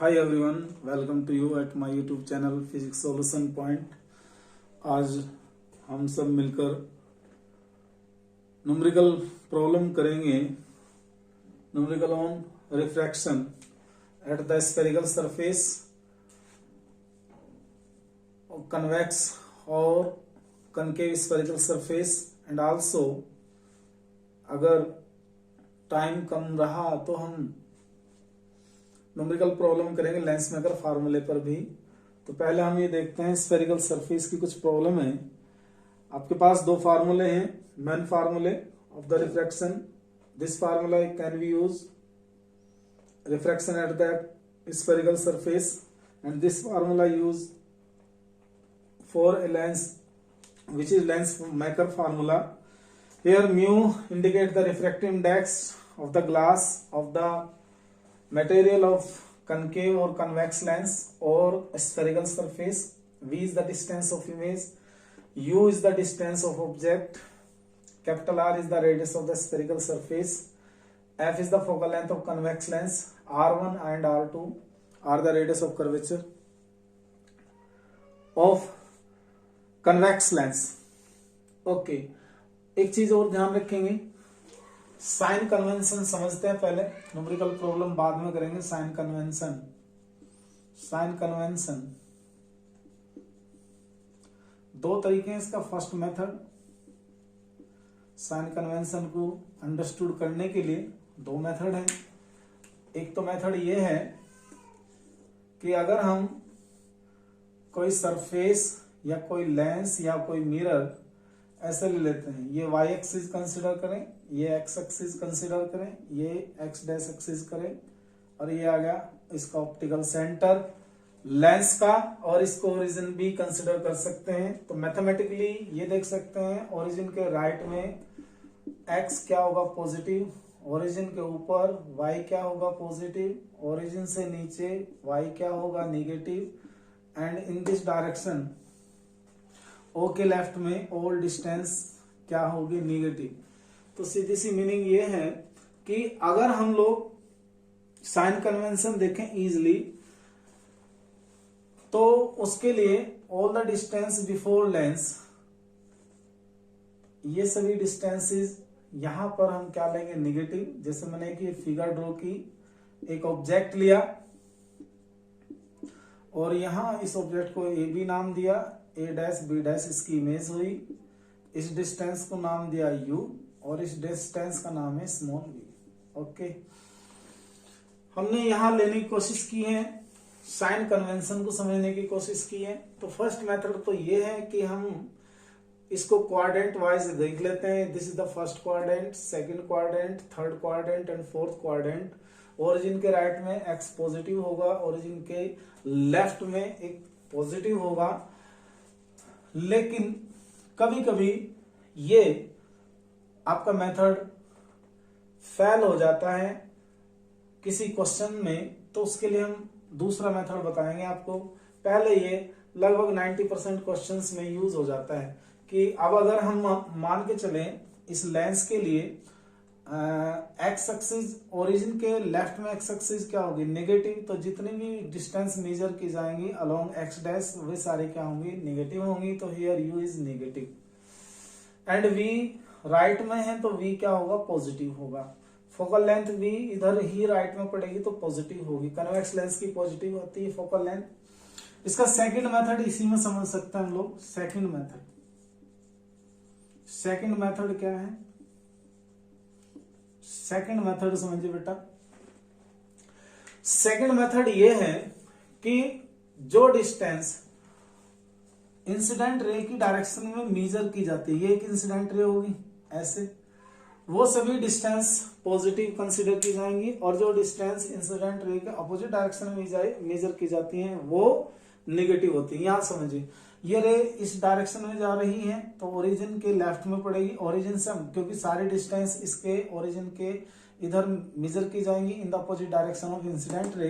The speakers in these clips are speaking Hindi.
Hi everyone, welcome to you at my YouTube channel physics solution point. आज हम सब मिलकर न्यूमेरिकल प्रॉब्लम करेंगे। Numerical on refraction at the spherical surface, convex और concave spherical surface, and also अगर टाइम कम रहा तो हम न्यूमेरिकल प्रॉब्लम करेंगे लेंस मेकर फार्मूले पर भी। तो पहले हम ये देखते हैं स्फेरिकल सरफेस की कुछ प्रॉब्लम है। आपके पास दो फार्मूले हैं, मेन फार्मूले of the refraction. This formula can be use refraction at the spherical surface and this formula use for a lens which is lens maker formula. Here mu indicate the refractive index of the glass of the material of concave or convex lens or spherical surface. V is the distance of image, U is the distance of object, capital R is the radius of the spherical surface, F is the focal length of convex lens, R1 and R2 are the radius of curvature of convex lens. Okay, एक चीज और ध्यान रखेंगे, साइन कन्वेंशन समझते हैं पहले, न्यूमेरिकल प्रॉब्लम बाद में करेंगे। साइन कन्वेंशन दो तरीके हैं इसका। फर्स्ट मेथड, साइन कन्वेंशन को अंडरस्टूड करने के लिए दो मेथड हैं। एक तो मेथड ये है कि अगर हम कोई सरफेस या कोई लेंस या कोई मिरर ऐसे ले लेते हैं, ये y एक्सिस कंसिडर करें, ये x एक्सिस कंसिडर करें, ये x डैश एक्सिस करें, और ये आ गया इसका ऑप्टिकल सेंटर लेंस का, और इसको ओरिजिन भी कंसिडर कर सकते हैं। तो मैथमेटिकली ये देख सकते हैं, ओरिजिन के राइट में x क्या होगा पॉजिटिव, ओरिजिन के ऊपर y क्या होगा पॉजिटिव, ओरिजिन से नीचे y क्या होगा negative, and in this direction okay left में ऑल डिस्टेंस क्या होगी नेगेटिव। तो सीधी सी मीनिंग ये है कि अगर हम लोग साइन कन्वेंशन देखें इजिली, तो उसके लिए all the distance before lens, ये सभी डिस्टेंसेस यहां पर हम क्या लेंगे नेगेटिव। जैसे मैंने एक ये फिगर ड्रॉ की, एक ऑब्जेक्ट लिया और यहां इस ऑब्जेक्ट को ए बी नाम दिया, ए डैश बी डैश इसकी इमेज हुई, इस डिस्टेंस को नाम दिया u और इस डिस्टेंस का नाम है स्मॉल v। ओके, हमने यहां लेने की कोशिश की है, साइन कन्वेंशन को समझने की कोशिश की है। तो फर्स्ट मेथड तो ये है कि हम इसको क्वाड्रेंट वाइज देख लेते हैं। This is the first quadrant, second quadrant, third quadrant and fourth quadrant. Origin के राइट में x पॉजिटिव होगा, ओरिजिन के लेफ्ट में एक पॉजिटिव होगा। लेकिन कभी कभी ये आपका मेथड फेल हो जाता है किसी क्वेश्चन में, तो उसके लिए हम दूसरा मेथड बताएंगे आपको। पहले ये लगभग 90% क्वेश्चंस में यूज हो जाता है कि अब अगर हम मान के चलें इस लेंस के लिए एक्स एक्सिस, ओरिजिन के लेफ्ट में एक्स एक्सिस क्या होगी नेगेटिव, तो जितनी भी डिस्टेंस मेजर की जाएंगी अलोंग एक्स डैश वे सारे क्या होंगी नेगेटिव होंगी। तो here U is negative and V right में है तो वी क्या होगा पॉजिटिव होगा। फोकल लेंथ भी इधर ही राइट में पड़ेगी तो पॉजिटिव होगी। कन्वेक्स लेंस की पॉजिटिव होती है फोकल लेंथ। इसका सेकंड मेथड इसी में समझ सकते हैं हम लोग। सेकंड मेथड क्या है, सेकंड मेथड समझिए बेटा। सेकंड मेथड ये है कि जो डिस्टेंस इंसिडेंट रे की डायरेक्शन में मेजर की जाती है, ये एक इंसिडेंट रे होगी ऐसे, वो सभी डिस्टेंस पॉजिटिव कंसीडर की जाएंगी, और जो डिस्टेंस इंसिडेंट रे के अपोजिट डायरेक्शन में मेजर की जाती हैं वो नेगेटिव होती है। यहां समझिए, ये रे इस डायरेक्शन में जा रही है तो ओरिजिन के लेफ्ट में पड़ेगी। ओरिजिन से क्योंकि सारी डिस्टेंस इसके ओरिजिन के इधर मेजर की जाएंगी in the opposite direction of incident ray.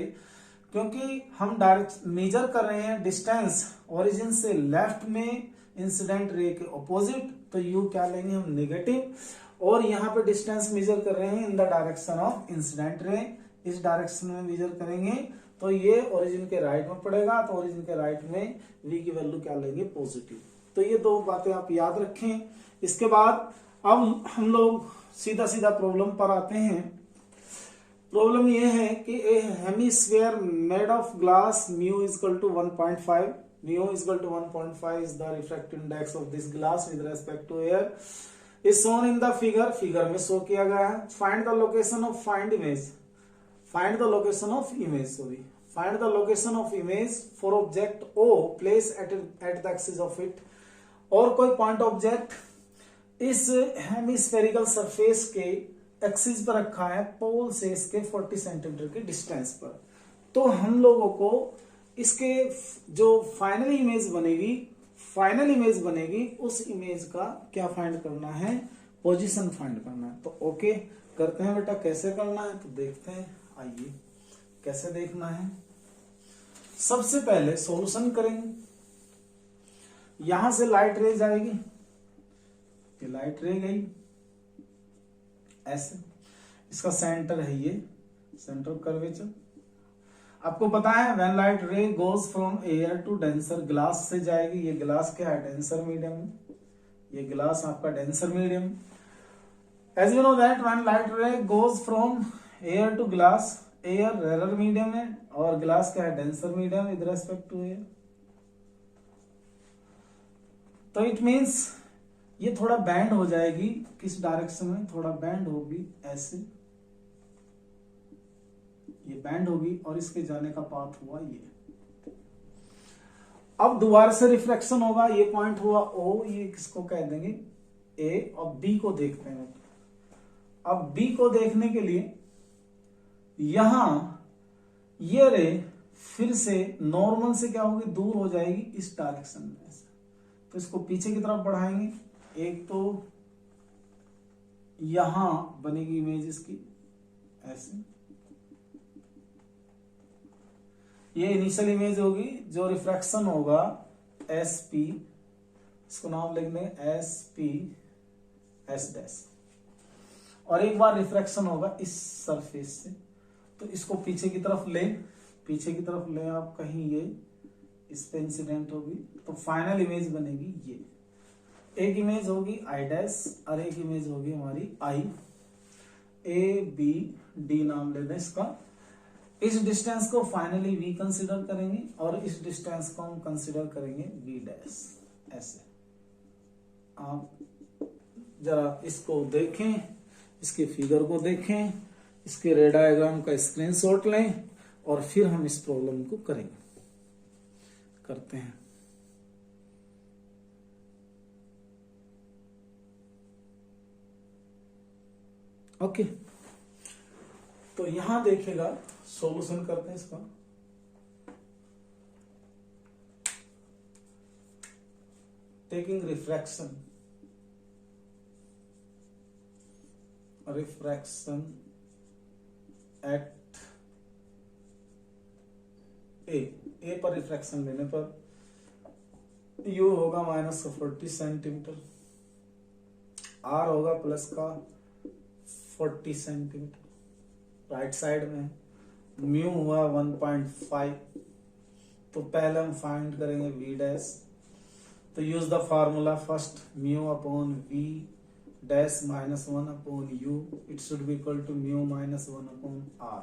क्योंकि हम डायरेक्ट मेजर कर रहे हैं डिस्टेंस ओरिजिन से लेफ्ट में इंसिडेंट रे के अपोजिट, तो यू क्या लेंगे हम नेगेटिव, और यहाँ पे डिस्टेंस मेजर कर रहे हैं in the direction of incident ray, इस डायरेक्शन में मेजर करेंगे तो ये ओरिजिन के राइट में पड़ेगा, तो ओरिजिन के राइट में v की वैल्यू क्या लेंगे, पॉजिटिव। तो ये दो बातें आप याद रखें। इसके बाद अब हम लोग सीधा सीधा प्रॉब्लम पर आते हैं। प्रॉब्लम ये है कि a hemisphere made of glass mu is equal to 1.5, mu is equal to 1.5 is the refractive index of this glass with respect to air is shown in the figure, figure में शो किया गया है। Find the location of find image, find the location of image, find the location of image for object O placed at the axis of it। और कोई पॉइंट ऑब्जेक्ट इस हेमिस्फेरिकल सरफेस के एक्सिस पर रखा है पोल से इसके 40 सेंटीमीटर के डिस्टेंस पर। तो हम लोगों को इसके जो फाइनल इमेज बनेगी उस इमेज का क्या फाइंड करना है, पोजीशन फाइंड करना है। तो ओके करते हैं बेटा, कैसे करना है तो देखते हैं। आइए कैसे देखना है। सबसे पहले सॉल्यूशन करेंगे। यहां से लाइट रे जाएगी, ये लाइट रे गई ऐसे, इसका सेंटर है ये सेंटर कर्वेचर। आपको पता है when light ray goes from air to denser, glass से जाएगी, ये ग्लास क्या है, डेंसर मीडियम में, ये ग्लास आपका denser medium. As you know that when light ray goes from air to glass, air rarer medium है और ग्लास क्या है, denser medium with respect to air. तो इट मींस ये थोड़ा बैंड हो जाएगी, किस डायरेक्शन में, थोड़ा बैंड होगी ऐसे, ये बैंड होगी और इसके जाने का पाथ हुआ ये। अब दोबारा से रिफ्लेक्शन होगा, ये पॉइंट हुआ O, ये किसको कह देंगे A, और B को देखते हैं। अब B को देखने के लिए यहां ये रे फिर से नॉर्मल से क्या होगी, दूर हो जाएगी इस डायरेक्शन में से, तो इसको पीछे की तरफ बढ़ाएंगे। एक तो यहां बनेगी इमेज इसकी ऐसे, ये इनिशियल इमेज होगी, जो रिफ्रैक्शन होगा SP, इसको नाम लिखने SP S डैश, और एक बार रिफ्रैक्शन होगा इस सरफेस से, तो इसको पीछे की तरफ ले आप कहीं, ये इस पे इंसिडेंट होगी, तो फाइनल इमेज बनेगी ये। एक इमेज होगी I डैश और एक इमेज होगी हमारी I, ABD नाम ले दें इसका। इस डिस्टेंस को फाइनली V कंसिडर करेंगे और इस डिस्टेंस को हम कंसिडर करेंगे V डैश। ऐसे आप जरा इसको देखें, इसके फिगर को देखें, इसके रे डायग्राम का स्क्रीनशॉट लें और फिर हम इस प्रॉब्लम को करते हैं। ओके, तो यहां देखिएगा, सॉल्यूशन करते हैं इसका। टेकिंग रिफ्रैक्शन एट ए पर रिफ्रैक्शन लेने पर U होगा -40 सेंटीमीटर, R होगा प्लस का 40 सेंटीमीटर, राइट साइड में म्यू हुआ 1.5। तो पहले हम फाइंड करेंगे V डैश, तो use the formula first, mu upon V dash -1 upon U, it should be equal to mu -1 upon R।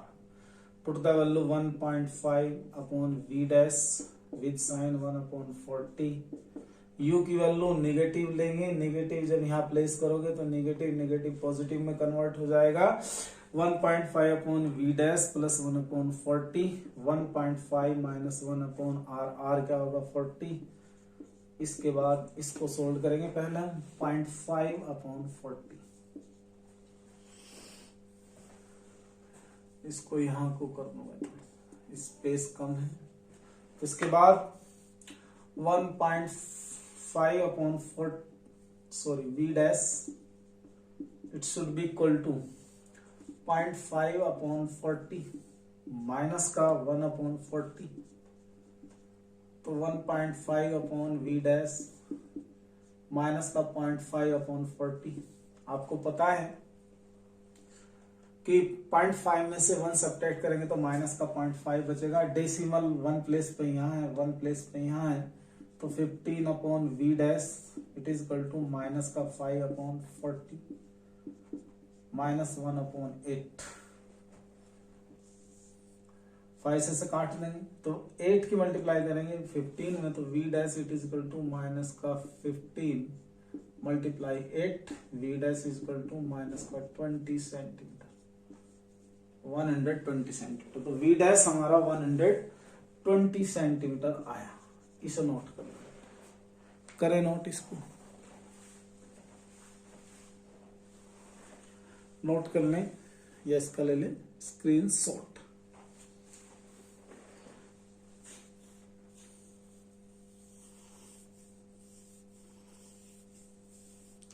Put the value 1.5 upon V dash with sign 1 upon 40। U की वैल्यू नेगेटिव लेंगे, नेगेटिव जब यहाँ प्लेस करोगे तो नेगेटिव पॉजिटिव में कन्वर्ट हो जाएगा। 1.5 upon V dash plus 1 upon 40, 1.5 minus 1 upon R, R क्या होगा 40। इसके बाद इसको सोल्व करेंगे, पहले हम 0.5 अपॉन 40, इसको यहां को कर दूंगा, स्पेस कम है। तो इसके बाद 1.5 upon V dash, it should be equal to 0.5 upon 40 minus का 1 अपॉन 40, तो 1.5 अपॉन V डैश माइनस का 0.5 अपॉन 40। आपको पता है कि 0.5 में से 1 सब्ट्रैक्ट करेंगे तो माइनस का 0.5 बचेगा। डेसिमल 1 प्लेस पे यहाँ है, 1 प्लेस पे यहाँ है, तो 15 upon v dash it is equal to minus का 5 अपॉन 40 माइनस 1 अपॉन 8। 5 से काट देंगे तो 8 की मल्टीप्लाई करेंगे 15 में, तो v dash it is equal to minus का 15 multiply 8, v dash is equal to minus का 20 सेंटीमीटर, 120 सेंटीमीटर। तो v डैश हमारा 120 सेंटीमीटर आया। इसे नोट कर करें, नोट इसको नोट कर लें या इसका ले लें स्क्रीन शॉट।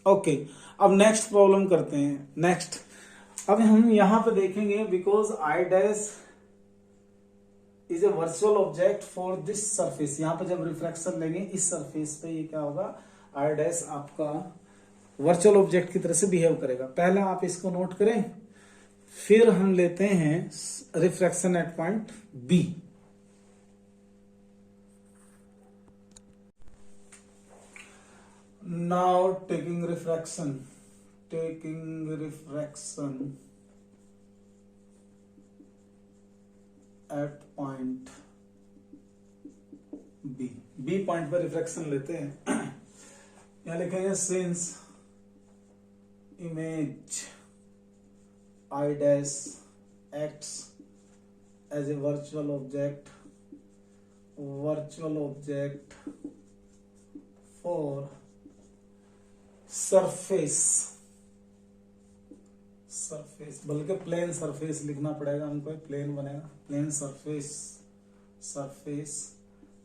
ओके, अब नेक्स्ट प्रॉब्लम करते हैं। नेक्स्ट अब हम यहां पे देखेंगे because I dash is a virtual object for this surface. यहां पे जब रिफ्लेक्शन लेंगे इस सरफेस पे ये क्या होगा, आई डैश आपका वर्चुअल ऑब्जेक्ट की तरह से बिहेव करेगा। पहले आप इसको नोट करें, फिर हम लेते हैं reflection at point B. Now taking refraction at point B। B point पर रिफ्रैक्शन लेते हैं। यहां लिखेंगे since image I dash acts as a virtual object for surface बल्कि प्लेन सरफेस लिखना पड़ेगा हमको, प्लेन बनेगा, प्लेन सरफेस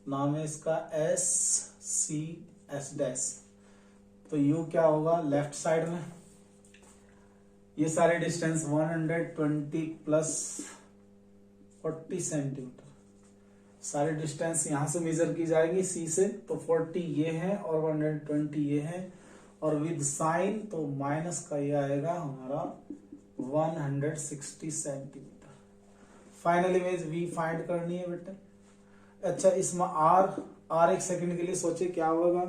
नाम है इसका SCS डैश। तो यू क्या होगा लेफ्ट साइड में, ये सारे डिस्टेंस 120 प्लस 40 सेंटीमीटर, सारे डिस्टेंस यहां से मेजर की जाएगी C से, तो 40 ये है और 120 ये है, और विद साइन तो माइनस का ये आएगा हमारा 160 centimetre. Final image V find करनी है बेटा। अच्छा, इसमें R एक सेकंड के लिए सोचे क्या होगा,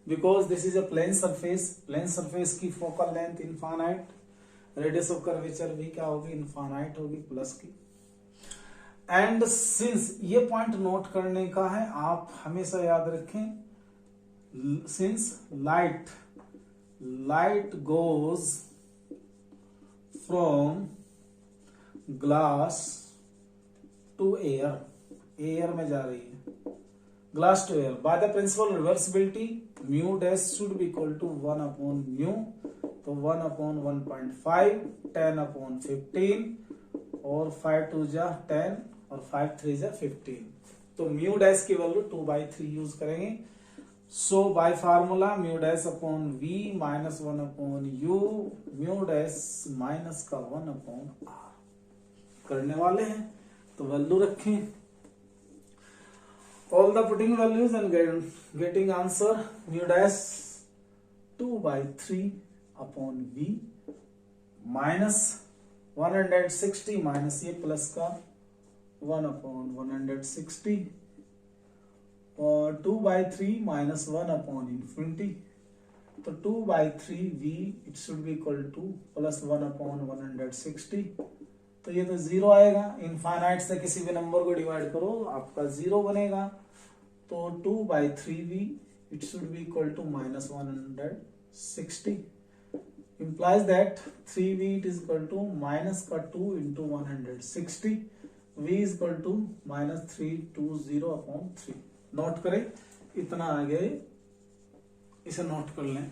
because this is a plane surface की focal length infinite, radius of curvature भी क्या होगी इनफाइनाइट होगी प्लस की। एंड सिंस ये पॉइंट नोट करने का है, आप हमेशा याद रखें, since light goes from glass to air में जा रही है, glass to air by the principle reversibility mu dash should be equal to 1 upon mu, तो 1 upon 1.5, 10 upon 15 और 5 2 जा 10 और 5 3 जा 15, तो म्यू डैश की वैल्यू 2/3 यूज करेंगे। So by formula mu dash upon V minus 1 upon U, mu dash minus का 1 अपॉन R करने वाले हैं, तो वैल्यू रखें all the putting values and getting answer mu dash 2/3 upon V minus 160 minus ये प्लस का 1 अपॉन 160 और 2/3 माइनस 1 अपॉन इंफिनिटी, तो 2/3 V it should be equal two plus 1 upon 160, तो ये तो जीरो आएगा। इनफाइनाइट से किसी भी नंबर को डिवाइड करो आपका जीरो बनेगा, तो 2/3 V it should be equal to minus 160 implies that 3V it is equal to माइनस का 2 into 160, V is equal to minus 320 upon 3। Note करें, इतना आ गया, इसे नोट कर लें।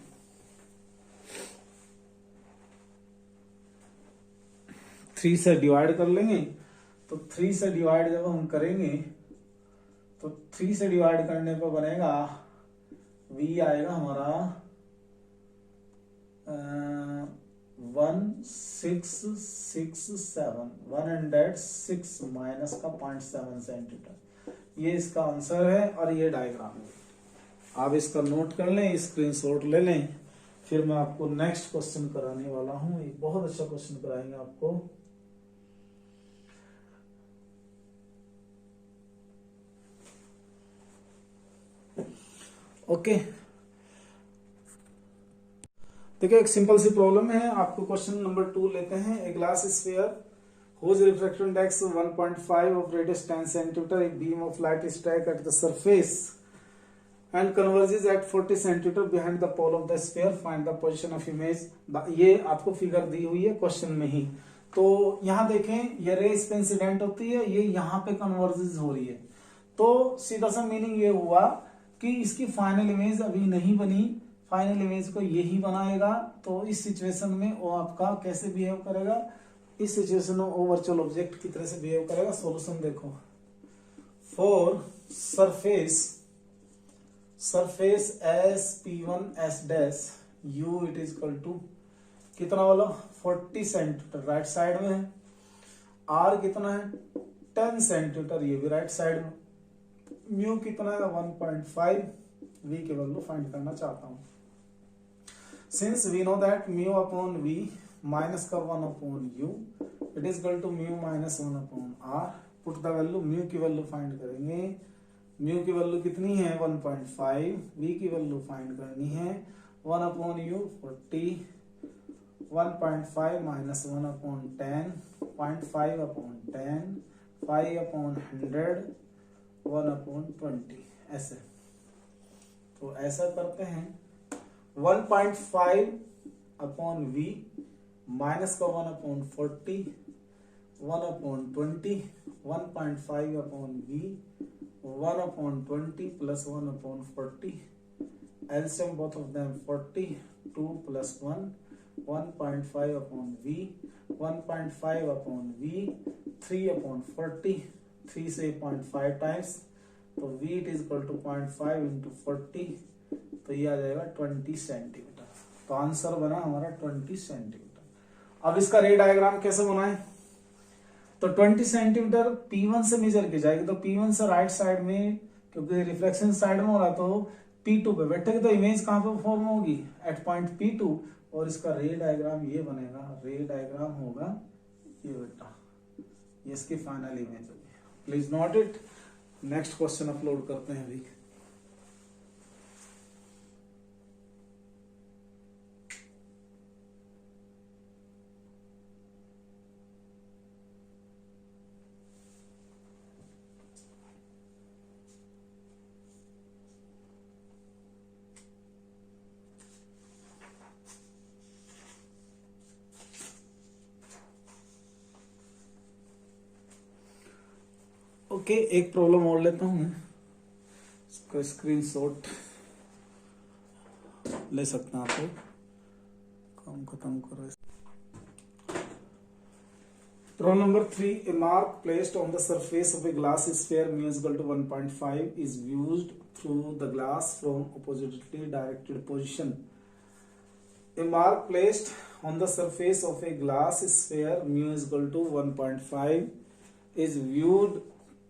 थ्री से डिवाइड कर लेंगे, तो 3 से डिवाइड जब हम करेंगे तो 3 से डिवाइड करने पर बनेगा V आएगा हमारा 106 माइनस का 0.7 सेंटीमीटर, ये इसका आंसर है और ये डायग्राम है। आप इसका नोट कर लें, स्क्रीनशॉट ले लें, फिर मैं आपको नेक्स्ट क्वेश्चन कराने वाला हूं। एक बहुत अच्छा क्वेश्चन कराएंगे आपको। ओके, देखिए एक सिंपल सी प्रॉब्लम है, आपको क्वेश्चन नंबर 2 लेते हैं। A glass sphere whose refractive index 1.5 of radius 10 centimeter, a beam of light strike at the surface and converges at 40 centimeter behind the pole of the sphere, find the position of image। ये आपको फिगर दी हुई है क्वेश्चन में ही। तो यहाँ देखें, ये रे इस पे इंसिडेंट होती है, ये यहाँ पे कन्वर्जेस हो रही है। तो सीधा सा मीनिंग ये हुआ कि इसकी फाइनल इमेज अभी नहीं बनी, फाइनल इमेज को यही बनाएगा। तो इस सिचुएशन में वो आपका कैसे बिहेव करेगा, इस सिचुएशन में वो वर्चुअल ऑब्जेक्ट की तरह से बिहेव करेगा। सॉल्यूशन देखो, for surface S P1 S dash U it is equal to कितना वाला 40 सेंटीमीटर राइट साइड में है, R कितना है 10 सेंटीमीटर, ये भी राइट साइड में, म्यू कितना है 1.5, V की वैल्यू फाइंड करना चाहता हूं। Since we know that mu upon V minus कर 1 upon U it is equal to mu minus 1 upon R, put the value, mu की वैल्यू फाइंड करेंगे, म्यू की वैल्यू कितनी है 1.5, V की वैल्यू फाइंड करनी है 1 upon U 40, 1.5 minus 1 upon 10, 0.5 upon 10, 5 upon 100, 1 upon 20, ऐसे। तो ऐसा करते हैं 1.5 अपॉन V माइनस का 1 upon 40, 1 upon 20, 1.5 upon V 1 upon 20 plus 1 upon 40, LCM both of them 40, 2 plus 1, 1.5 upon V, 1.5 upon V, 3 upon 40, 3 से 0.5 times, तो V it is equal to 0.5 into 40, तो ये आ जाएगा 20 सेंटीमीटर। तो आंसर बना हमारा 20 सेंटीमीटर। अब इसका रे डायग्राम कैसे बनाएं, तो 20 सेंटीमीटर P1 से मेजर की जाएगी, तो P1 से राइट साइड में, क्योंकि रिफ्लेक्शन साइड में हो रहा, तो P2 पे बैठेगी, तो इमेज कहां पे फॉर्म होगी एट पॉइंट P2, और इसका रे डायग्राम ये बनेगा, रे डायग्राम होगा ये बेटा, ये इसकी फाइनल इमेज होगी। Please note it. Next question upload करते हैं अभी। ओके, एक प्रॉब्लम और लेता हूं मैं, इसका स्क्रीनशॉट ले सकते हैं आप लोग, काम खत्म करो। Problem number 3, A mark placed on the surface of a glass sphere mu is equal to 1.5 is viewed through the glass from oppositely directed position। A mark placed on the surface of a glass sphere mu is equal to 1.5 is viewed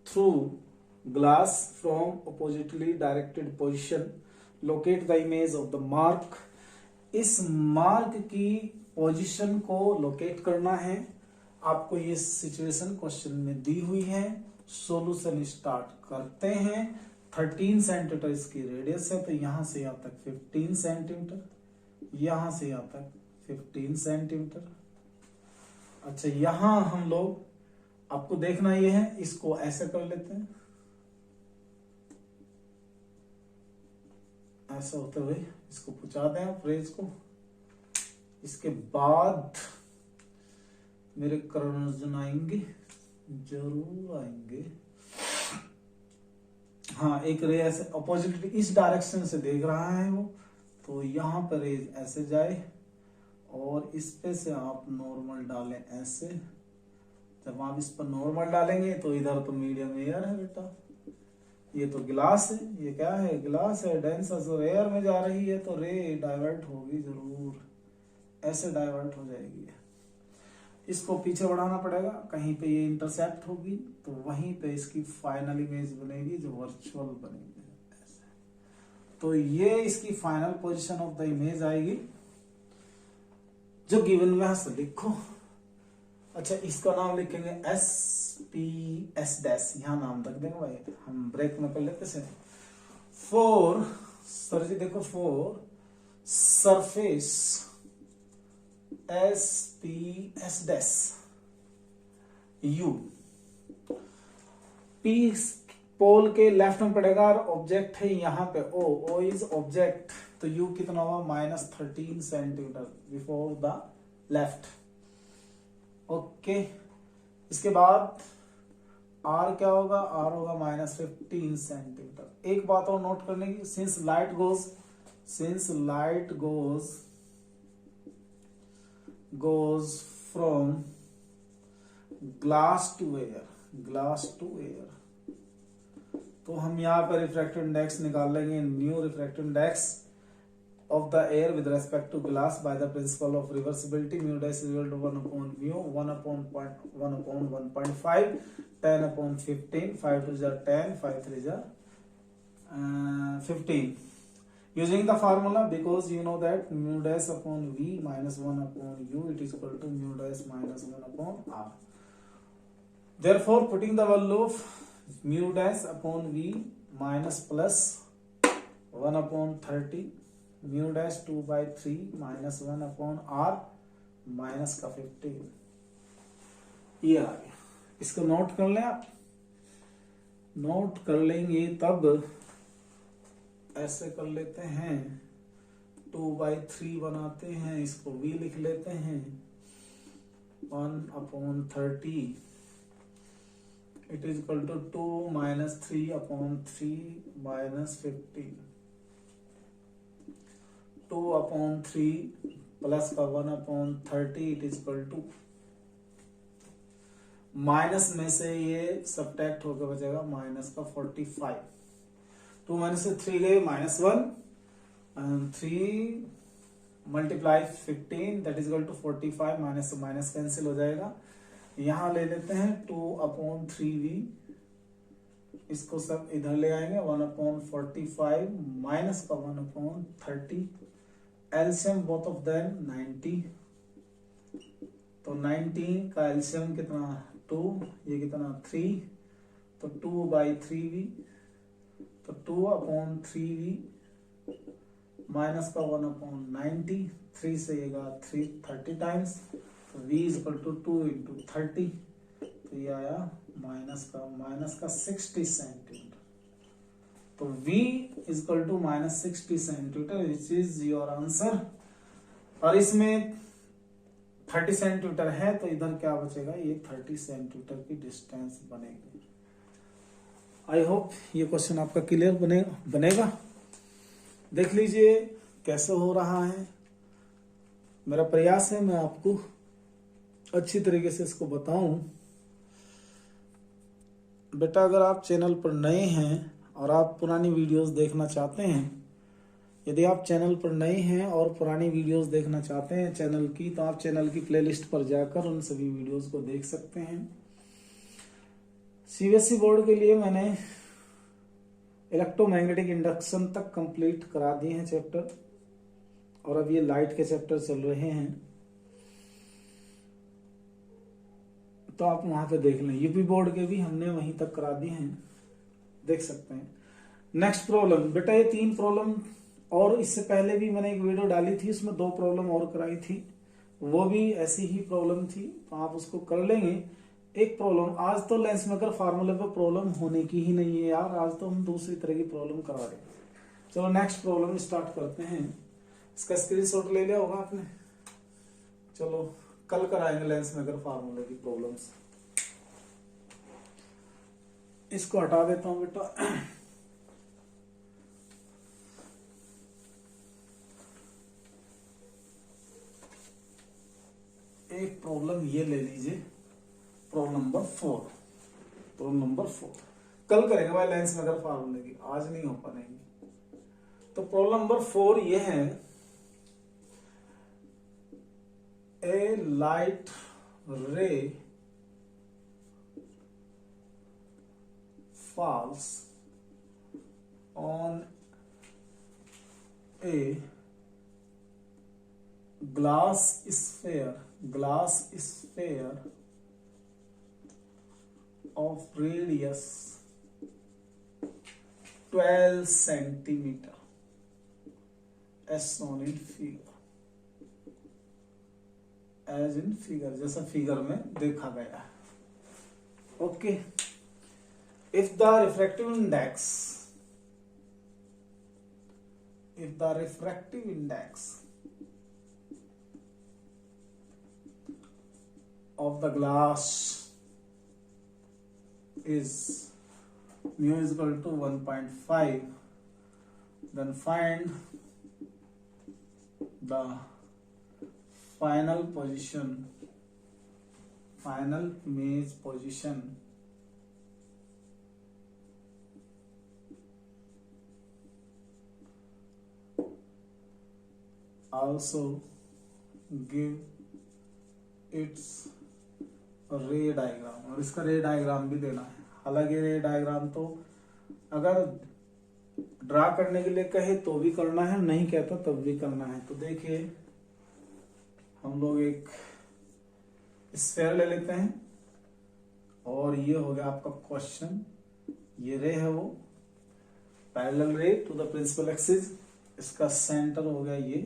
through glass from oppositely directed position। Locate the image of the mark। इस मार्क की पोजीशन को लोकेट करना है आपको, ये सिचुएशन क्वेश्चन में दी हुई है। सॉल्यूशन स्टार्ट करते हैं। 13 सेंटीमीटर इसकी रेडियस है, तो यहां से यहां तक 15 सेंटीमीटर, यहां से यहां तक 15 सेंटीमीटर। अच्छा, यहां हम लोग, आपको देखना ये है, इसको ऐसे कर लेते हैं, ऐसा होते हुए इसको पहुंचा दें आप रेज को। इसके बाद मेरे कर्णजन आएंगे, जरूर आएंगे। हाँ, एक रे ऐसे अपोजिट इस डायरेक्शन से देख रहा है वो, तो यहां पर रेज ऐसे जाए और इस पे से आप नॉर्मल डालें ऐसे। जब आप इस पर नॉर्मल डालेंगे तो इधर तो मीडियम एयर है बेटा, ये तो गिलास है, ये क्या है गिलास है, डेंसर और एयर में जा रही है, तो रे डाइवर्ट होगी जरूर, ऐसे डाइवर्ट हो जाएगी। इसको पीछे बढ़ाना पड़ेगा, कहीं पे ये इंटरसेप्ट होगी, तो वहीं पे इसकी फाइनल इमेज बनेगी जो वर्चुअल बनेगी ऐसे। तो ये इसकी final position of the image आएगी जो गिवन में है, लिखो। अच्छा, इसका नाम लिखेंगे SP S डैश, यहां नाम रख देंगे भाई, हम ब्रेक में कर लेते हैं। फॉर सर जी देखो for surface S P S dash u P pole के लेफ्ट में पड़ेगा और ऑब्जेक्ट है यहाँ पे ओ, ओ इज ऑब्जेक्ट, तो यू कितना हुआ -13 centimetre before the left. Okay, इसके बाद आर क्या होगा, आर होगा -15 सेंटीमीटर। एक बात और नोट करने की, since light goes from glass to air, तो हम यहाँ पर रिफ्रैक्टिव इंडेक्स निकाल लेंगे, new refractive index of the air with respect to glass by the principle of reversibility, mu dash is equal to 1 upon mu, 1 upon 1.5, 10 upon 15, 5 to the 10, 5 3 the 15. Using the formula, because you know that mu dash upon v minus 1 upon u, it is equal to mu dash minus 1 upon r. Therefore, putting the value of mu dash upon v minus plus 1 upon 30, mu dash 2/3 minus 1 upon r minus का 15, ये आ गया। इसको नोट कर लें, आप नोट कर लेंगे तब ऐसे कर लेते हैं, 2/3 बनाते हैं, इसको v लिख लेते हैं, 1/30 it is equal to 2 - 3/3 - 15, 2/3 plus का 1/30 it is equal to, minus में से ये सब्ट्रैक्ट होकर बचेगा माइनस का 45, 2 माइनस से 3 गए -1, 3 multiply 15 that is equal to 45, minus से माइनस कैंसिल हो जाएगा। यहां ले लेते हैं 2/3v, इसको सब इधर ले आएंगे, 1/45 माइनस का 1/30, एलसीएम बोथ ऑफ देम 90, तो 90 का एलसीएम कितना 2, ये कितना 3, तो 2/3v, तो 2/3v माइनस का 1/90, 3 से ये 30 टाइम्स, तो v इज इक्वल टू 2 × 30, तो ये आया माइनस का 60 सेंटीमीटर। तो v is equal to -60 centimetre, which is your answer. और इसमें 30 सेंटीमीटर है, तो इधर क्या बचेगा, ये 30 सेंटीमीटर की डिस्टेंस बनेगी। आई होप ये क्वेश्चन आपका क्लियर बनेगा। देख लीजिए कैसे हो रहा है। मेरा प्रयास है मैं आपको अच्छी तरीके से इसको बताऊं। बेटा अगर आप चैनल पर नए हैं और आप पुरानी वीडियोस देखना चाहते हैं, यदि आप चैनल पर नए हैं और पुरानी वीडियोस देखना चाहते हैं चैनल की, तो आप चैनल की प्लेलिस्ट पर जाकर उन सभी वीडियोस को देख सकते हैं। सीबीएसई बोर्ड के लिए मैंने इलेक्ट्रोमैग्नेटिक इंडक्शन तक कंप्लीट करा दिए हैं चैप्टर, और अब ये लाइट के चैप्टर चल रहे हैं, तो आप वहां पे देख लें। यूपी बोर्ड के भी हमने वहीं तक करा दिए हैं, देख सकते हैं। नेक्स्ट प्रॉब्लम, बेटा ये 3 प्रॉब्लम, और इससे पहले भी मैंने एक वीडियो डाली थी, उसमें 2 प्रॉब्लम और कराई थी, वो भी ऐसी ही प्रॉब्लम थी, तो आप उसको कर लेंगे। एक प्रॉब्लम आज तो लेंस मेकर फार्मूले पे प्रॉब्लम होने की ही नहीं है यार, आज तो हम दूसरी तरह की प्रॉब्लम करा रहे हैं। चलो नेक्स्ट प्रॉब्लम स्टार्ट करते हैं। इसका स्क्रीनशॉट ले लिया होगा आपने, चलो कल कराएंगे लेंस मेकर फार्मूले की प्रॉब्लम्स। इसको हटा देता हूं बेटा। एक प्रॉब्लम ये ले लीजिए, प्रॉब्लम नंबर 4। कल करेंगे भाई लेंस मेकर फार्मूले की, आज नहीं हो पाएंगे। तो प्रॉब्लम नंबर 4 ये है, ए लाइट रे falls on a glass sphere of radius 12 centimeter. as shown in figure, as in figure, जैसा फिगर में देखा गया है. Okay. If the refractive index of the glass is mu is equal to 1.5, then find the final image position also give its रे डायग्राम, और इसका रे डायग्राम भी देना है. हालांकि रे डायग्राम तो अगर ड्रा करने के लिए कहे तो भी करना है, नहीं कहता तब भी करना है. तो देखिए हम लोग एक स्फीयर ले लेते हैं और ये हो गया आपका क्वेश्चन. ये रे है वो पैरेलल रे टू द प्रिंसिपल एक्सिस. इसका सेंटर हो गया ये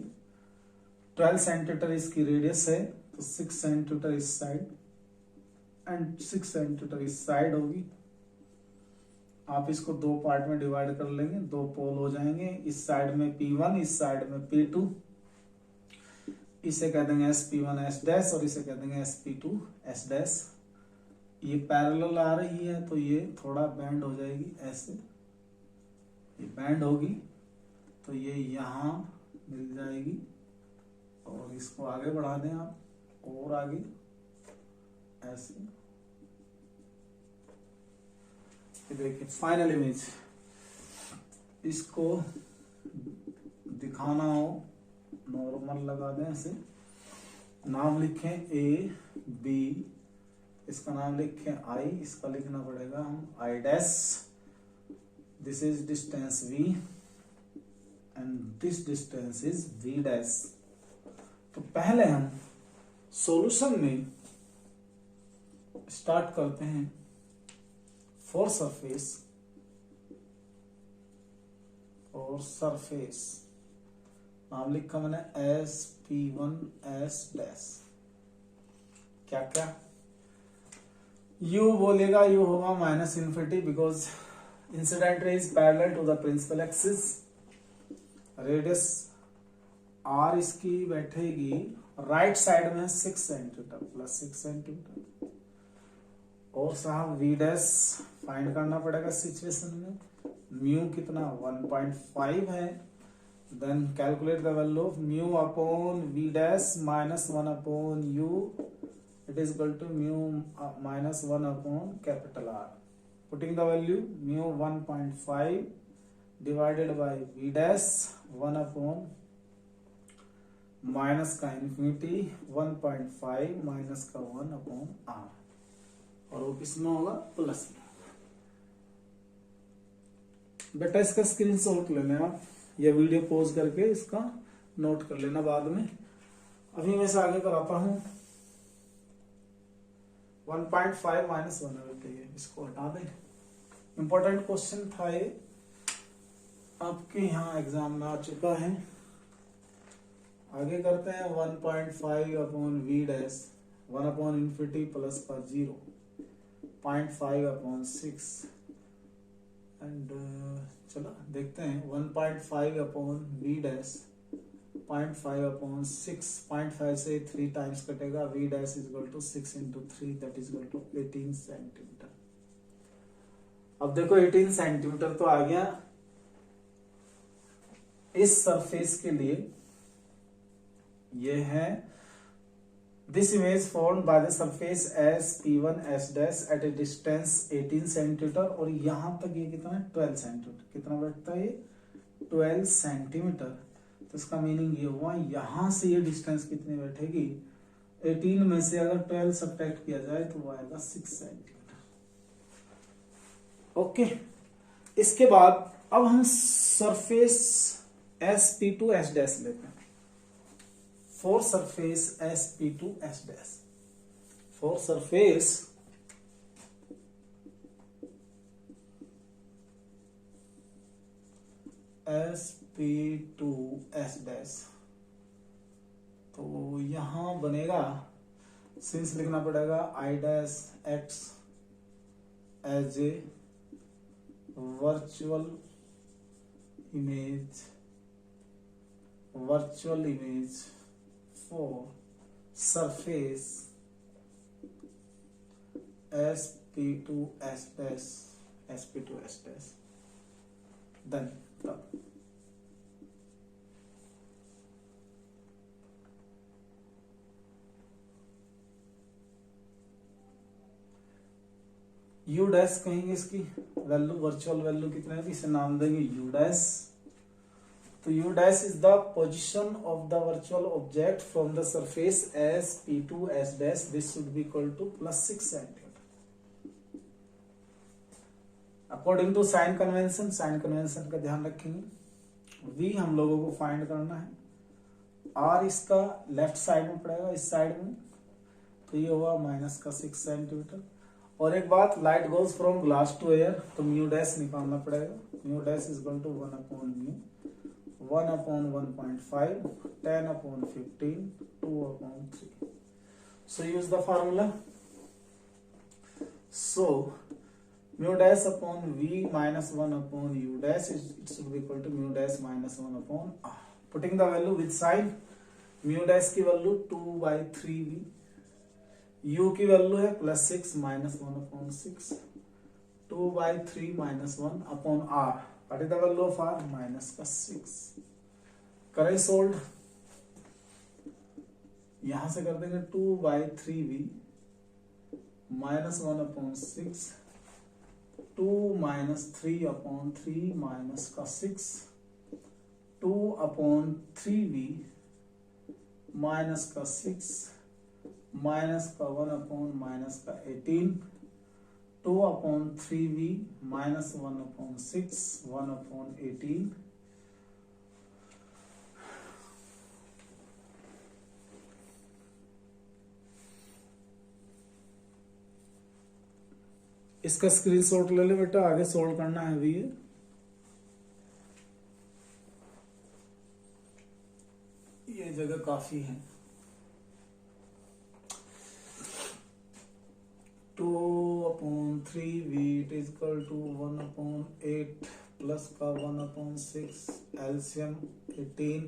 12 सेंटीमीटर इसकी रेडियस है, तो 6 सेंटीमीटर इस साइड एंड 6 सेंटीमीटर इस साइड होगी. आप इसको दो पार्ट में डिवाइड कर लेंगे, दो पोल हो जाएंगे. इस साइड में P1, इस साइड में P2. इसे कह देंगे SP1 S डैश और इसे कह देंगे SP2 S डैश. ये पैरेलल आ रही है तो ये थोड़ा बैंड हो जाएगी ऐसे, ये बैंड होगी तो ये यहाँ मिल जाएगी. और इसको आगे बढ़ा दें आप और आगे ऐसे. देखिए फाइनल इमेज, इसको दिखाना हो नॉर्मल लगा दें ऐसे. नाम लिखें AB, इसका नाम लिखें I, इसका लिखना पड़ेगा हम I dash. This is distance V and this distance is V dash. तो पहले हम सॉल्यूशन में स्टार्ट करते हैं. फॉर सरफेस नाम लिखा मैंने SP1 S डैश. क्या क्या U बोलेगा, U होगा minus infinity because incident ray is parallel to the principal axis. Radius R इसकी बैठेगी राइट साइड में 6 सेंटीमीटर प्लस 6 सेंटीमीटर. और साहब V डैश फाइंड करना पड़ेगा सिचुएशन में. म्यू कितना 1.5 है. Then calculate the value of mu upon V dash minus 1 upon U. It is equal to mu minus 1 upon capital R. Putting the value mu 1.5 divided by V dash 1 upon minus का इन्फिनिटी 1.5 माइनस का 1 अपॉन R. और वो किसमें होगा प्लस में. बेटा इसका स्क्रीनशॉट ले लेना आप, ये वीडियो पॉज करके इसका नोट कर लेना बाद में. अभी मैं इसे आगे कराता हूं. 1.5 माइनस 1 है, इसको हटा दें. इंपॉर्टेंट क्वेश्चन था ये, आपके यहाँ एग्जाम में आ चुका है. आगे करते हैं 1.5 upon V dash 1 upon infinity plus का 0 0.5 अपॉन 6 एंड चलो देखते हैं 1.5 अपॉन V डैश 0.5 अपॉन 6. 0.5 से 3 टाइम्स कटेगा. V dash is equal to 6 into 3 that is equal to 18 centimetre. अब देखो 18 सेंटीमीटर तो आ गया. इस सरफेस के लिए ये है this image formed by the surface SP1 S dash at a distance 18 centimetre. और यहां तक ये कितना है 12 सेंटीमीटर. कितना बैठता है ये 12 सेंटीमीटर. तो इसका मीनिंग ये हुआ यहां से ये डिस्टेंस कितनी बैठेगी 18 में से अगर 12 सब्ट्रैक्ट किया जाए तो वो आएगा 6 सेंटीमीटर. ओके. इसके बाद अब हम सरफेस SP2 S डैश लेते हैं. For surface SP2 S dash. For surface SP P2S dash. तो यहां बनेगा, सिंस लिखना पड़ेगा I dash acts as a virtual image for surface sp2s dash then तब u डैश कहेंगे, इसकी वैल्यू वर्चुअल वैल्यू कितना है, इसे नाम देंगे u डैश। तो u dash is the position of the virtual object from the surface sp2s dash, this should be equal to +6 centimetre. According to sign convention का ध्यान रखेंगे। v हम लोगों को फाइंड करना है, r इसका लेफ्ट साइड में पड़ेगा, इस साइड में, तो ये हुआ -6 सेंटीमीटर। और एक बात, light goes from glass to air, तो म्यू डैश निकालना पड़ेगा। Mu dash is equal to 1/μ, 1/1.5, 10/15, 2/3। So use the formula. So mu dash upon v minus 1/u dash, it should be equal to mu dash minus 1/r. Putting the value with sign, mu dash की वैल्यू 2/3v, u की वैल्यू है +6 minus 1/6, 2/3 minus 1/r. What is the value of r? -6. करें सोल्ड, यहां से कर देंगे 2/3v minus 1/6, 2 minus 3/3 minus का 6, 2/3v minus का 6 minus का 1/-18, 2/3v minus 1/6, 1/18, इसका स्क्रीनशॉट ले ले बेटा, आगे सोल्व करना है अभी। ये जगह काफी है। 2/3v it is equal to 1/8 plus का 1/6, एलसीएम 18,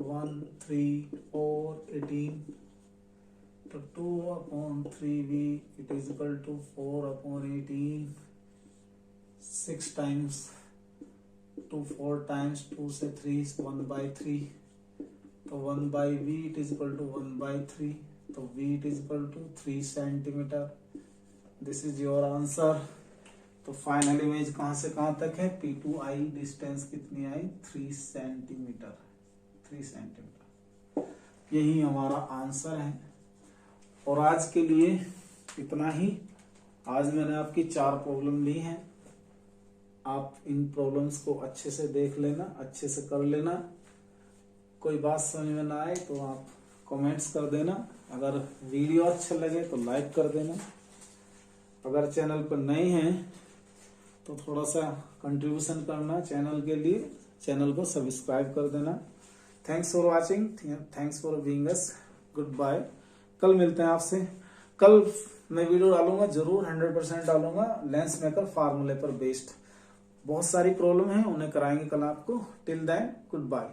1 3 4 18, तो 2/3v it is equal to 4/18, 6 times 2, 4 times 2 से 3 is 1/3, तो 1/v it is equal to 1/3, तो v it is equal to 3 centimetre. This is your answer. तो फाइनल इमेज कहां से कहां तक है, P2I डिस्टेंस कितनी आई, 3 सेंटीमीटर, 3 सेंटीमीटर। यही हमारा आंसर है। और आज के लिए इतना ही। आज मैंने आपकी 4 प्रॉब्लम ली हैं। आप इन प्रॉब्लम्स को अच्छे से देख लेना, अच्छे से कर लेना। कोई बात समझ में ना आए तो आप कमेंट्स कर देना। अगर वीडियो अच्छा लगे तो लाइक कर देना। अगर चैनल पर नए हैं तो थोड़ा सा कंट्रीब्यूशन करना चैनल के लिए, चैनल को सब्सक्राइब कर देना। Thanks for watching, thanks for being us, good bye. कल मिलते हैं आपसे। कल मैं वीडियो डालूंगा जरूर, 100% डालूंगा, लेंस मेकर फार्मूले पर बेस्ड। बहुत सारी प्रॉब्लम है, उन्हें कराएंगे कल आपको। Till then good bye.